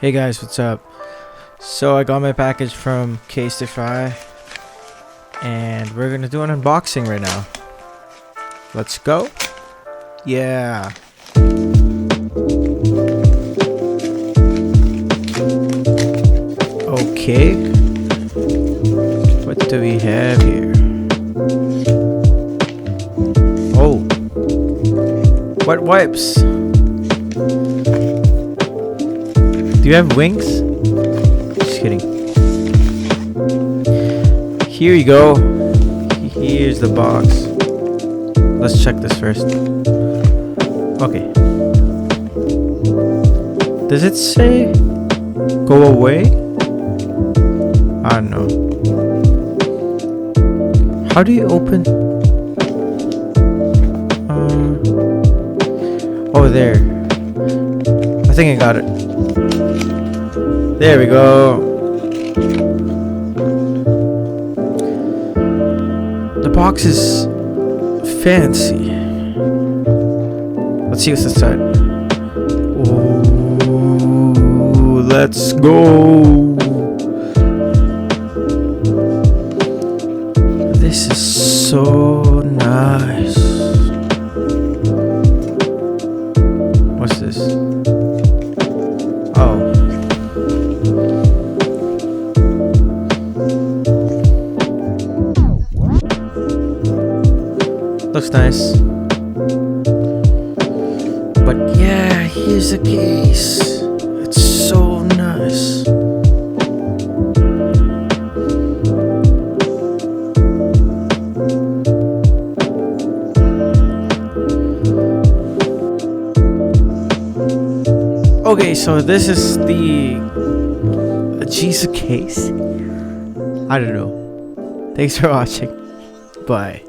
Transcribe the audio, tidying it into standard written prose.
Hey guys, what's up? So I got my package from Casetify and we're gonna do an unboxing right now. Let's go. Yeah. Okay. What do we have here? Oh. What wipes? Do you have wings? Just kidding. Here you go. Here's the box. Let's check this first. Okay. Does it say go away? I don't know. How do you open? Oh, there. I think I got it. There we go. The box is fancy. Let's see what's inside. Ooh, let's go. This is so nice. What's this? Oh. Looks nice. But yeah, here's the case. It's so nice. Okay, so this is the Jisoo case. I don't know. Thanks for watching. Bye.